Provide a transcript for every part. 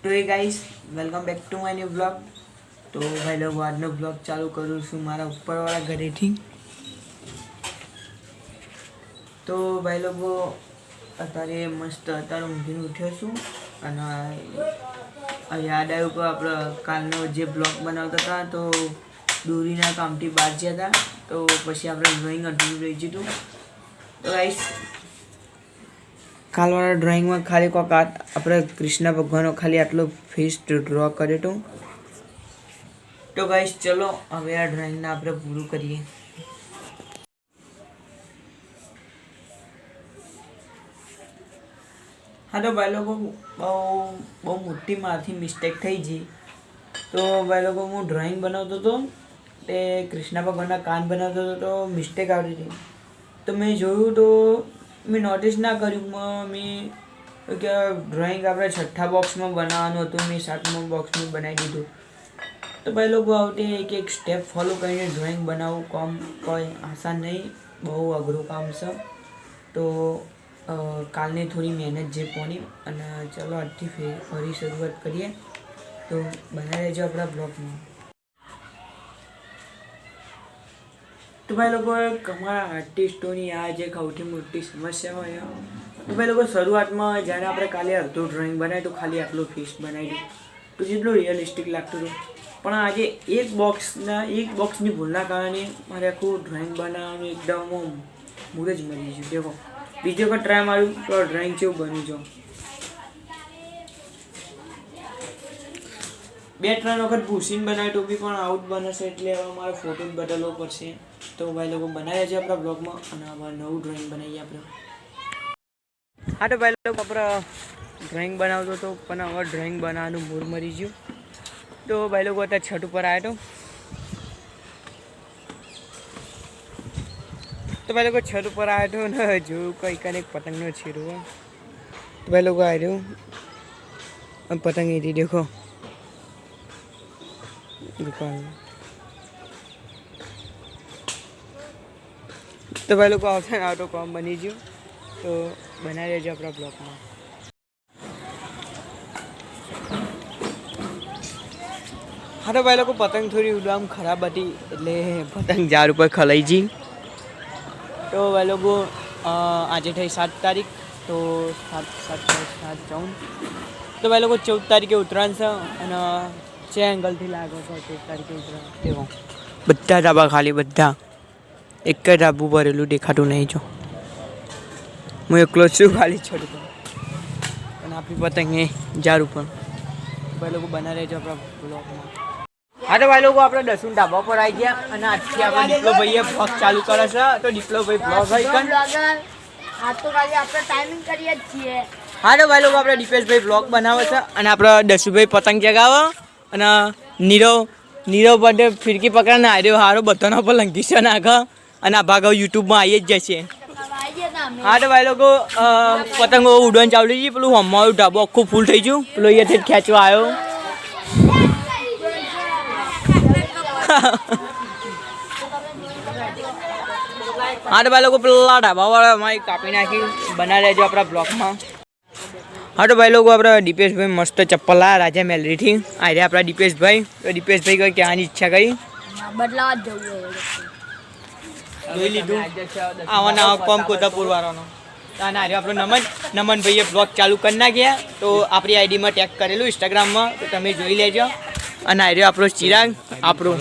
तो ये guys welcome back to my new blog. तो भाई लोग आज नो ब्लॉग चालू करूँ છું મારા ઉપરવાળા ઘરેથી। તો ભાઈ લોકો અત્યારે મસ્ત અત્યારે ઊંઘીને ઉઠ્યો છું અને યાદ આવ્યું કે આપણે કાલનો જે બ્લોગ બનાવતા હતા તો દોરીના કામથી બહાર ગયા હતા તો પછી આપણે ડ્રોઈંગ અધૂરું રહી ગયું હતું। તો ગાઈસ કાલવાળા ડ્રોઈંગમાં ખાલી કોક આપણે કૃષ્ણ ભગવાનનો ખાલી આટલો ફેસ ડ્રો કર્યો હતો। તો ગાઈસ ચલો હવે આ ડ્રોઈંગને આપણે પૂરું કરીએ। हाँ तो भाई लोगों बहुत मोटी मारथी मिस्टेक थी जी। तो भाई लोगों हूँ ड्रॉइंग बनावतो तो कृष्ण भगवान कान बनावतो तो मिस्टेक आ रही थी। तो मैं जोयु तो मैं नोटिस ना करूँ मैं क्या ड्रॉइंग अपने छठा बॉक्स में बनावानुं हतुं मैं 7मा बॉक्स में बनावी दीधुं। तो भाई लोग आवते एक स्टेप फॉलो करीने ड्रॉइंग बनावવું काम कोई आसान नहीं, बहु अघरू काम छे। तो कालनी थोड़ी मेहनत जे पड़ी अने चलो आजथी फरी शुरुआत करिए। तो बना रहो अपना ब्लॉग में। तो भाई लोग हमारा आर्टिस्टों आज एक सौथी मोटी समस्या होय। तो भाई लोग शुरुआत में जैसे आप काले अर्धो ड्रॉइंग बनाए तो खाली आटलो फेस बनाई दो तो जेटलो रियलिस्टिक लगतुं हतुं पण आज एक बॉक्सनी भूलना कारणे मारे आखुं ड्रॉइंग बनाववानुं एकदम मूड ज मरी गयुं। देखो बीजो वखत ट्राय मार्युं तो ड्रॉइंग केवुं बन्युं छो। 2-3 वखत भूसीने बनाव्युं तो बी पण आउट बनशे एटले हवे मारे फोटो बदलवो पड़शे। तो भाई लोग बनाया छे आपणा ब्लॉग में अने हवे नवुं ड्रॉइंग बनावीए आपणे। हाँ तो भाई लोग अपना ड्रॉइंग बनावतो तो पण हवे ड्रॉइंग बनाववानुं मूड मरी गयुं। तो भाई लोग अत्यारे छठ पर आया तो भाई लोग छत पर आया तो ना जो कई कने पतंग नो छेड़ो। तो भाई लोग आ रहे हो पतंग ही देखो दुकान। तो भाई लोग ऑटो कॉम बनी गयो। तो बना रहे अपना ब्लॉग में। हाँ तो भाई लोग पतंग थोड़ी उड़ाम खराब थी एटले पतंग झाड़ पर खलाई जी। तो भाई लोग आज थी 7 तारीख तो 7/7/14। तो भाई लोग 14 तारीखे उत्तरायण से चे एंगल थी लागो 14 तारीखे उत्तरायण। देखो बधा ढाबा खाली बधा एक ढाबू भरेलू देखातुं नहीं जो हूँ एकलो छूँ खाली छड़ पर आपकी पतंग झाड़ पर। भाई लोग बना रहे अपना ब्लॉग में। हाँ तो भाई लोग आप 10 ढाबा पर आई गया અને આજથી આપણે દીપલો ભાઈએ બ્લોગ ચાલુ કરે છે। તો દીપલો ભાઈ બ્લોગ આઇકન આ તો ખાલી આપણે ટાઈમિંગ કરીએ જ છીએ। हाँ तो भाई लोग આપણે દીપેશભાઈ બ્લોગ બનાવે છે અને આપણે દસુભાઈ પતંગ ચગાવે અને નીરવ બર્થડે ફિરકી પકડીને આર્યો હારો બધાનો પર લંગીસો નાખે અને આ ભાગ યુટ્યુબમાં આવી જ જશે। हाँ तो भाई लोग પતંગો ઉડવાનું ચાલુ થઈ ગઈ। પેલું હમણાં ઢાબો આખું ફૂલ થઈ ગયું। પેલો અહીંયાથી ખેંચવા આવ્યો। हाँ तो भाई लोग पेला ढाबा वाला हमारी कापी नाखी बना रहे अपना ब्लॉग में। हाँ तो भाई लोग अपना दीपेश भाई मस्त चप्पल लाया राजा मेलरी थी आ रहे अपना दीपेश भाई। तो दीपेश भाई को क्या इच्छा करी बदलाव જોઈ લીધું આવાના કોમ કોતાપુર વાળાનો અને આ આપણો નમન ભાઈએ બ્લોગ ચાલુ કરી નાખ્યા। તો આપણી આઈડીમાં ટેગ કરેલું ઇન્સ્ટાગ્રામમાં તો તમે જોઈ લેજો। અને આ રહ્યો આપણો ચિરાગ આપણો।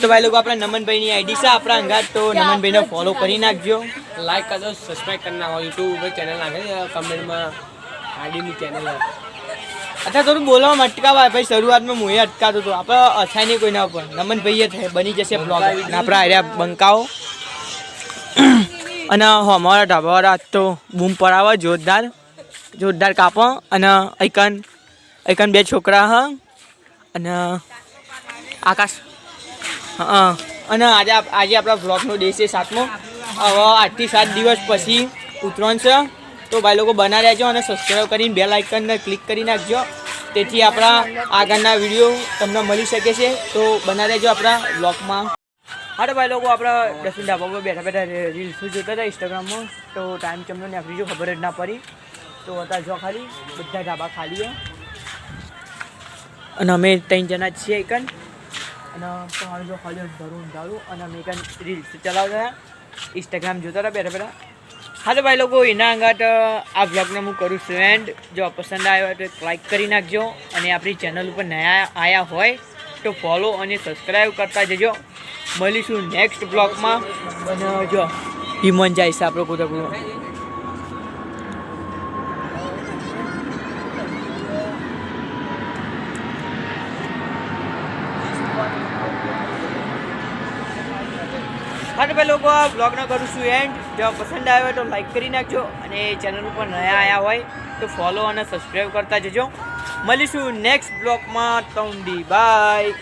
तो भाई लोग अपना नमन भाई की आईडी से अपना अंगात तो नमन भाई ने फॉलो करी नाखजो, लाइक करजो, सब्सक्राइब करना हो यूट्यूब पर चैनल नाखे कमेंट में आईडी में चैनल है। अच्छा थोड़ा बोलवा में अटकावा भाई शुरुआत में मुझे अटकातो तो आप अच्छा नहीं कोई ना पर नमन भाई थे बनी जैसे ब्लॉग अपना आर्या बंकाओ અને અમારા ઢાબાવાળા તો બૂમ પડાવે જોરદાર કાપો અને એકન બે છોકરા હ અને આકાશ हाँ અને આજે આપણા બ્લોગનો ડે છે 7મો। હવે 8 થી 7 દિવસ પછી ઉત્તરાયણ છે। તો ભાઈ લોકો બના રહેજો અને સબસ્ક્રાઈબ કરીને બેલ આઇકનને ક્લિક કરી નાખજો તેથી આપણા આગળના વિડીયો તમને મળી શકે છે। તો બના રહેજો આપણા બ્લોગમાં। हाँ तो भाई लोग अपना 10 ढाबा पर बैठा बैठा रील्स जोता था इंस्टाग्राम में। तो टाइम चमनो ने आपकी जो खबर ज ना पड़ी तो आता जो खाली बधा ढाबा खाली है। અને અમે 3 જણા છીએ એકન અને તમારે જો ખાલી અંધારું અને અમે એકન રીલ્સ ચલાવતા હતા ઇન્સ્ટાગ્રામ જોતા હતા બેઠા હા તો ભાઈ લોકો એના અંગાટ આ બ્લોગને હું કરું છું એન્ડ જો પસંદ આવ્યો હોય તો લાઈક કરી નાખજો અને આપણી ચેનલ ઉપર નયા આવ્યા હોય તો ફોલો અને સબસ્ક્રાઈબ કરતા જજો મળીશું નેક્સ્ટ બ્લોગમાં અને જો હિમન જાય છે આપણો કુદરત હા તો ભાઈ લોકો આ બ્લોગનો કરું છું એન્ડ જો પસંદ આવ્યો તો લાઈક કરી નાખજો અને ચેનલ ઉપર નયા આવ્યા હોય તો ફોલો અને સબસ્ક્રાઈબ કરતા જજો મળીશું નેક્સ્ટ બ્લોગમાં તૌંડી બાય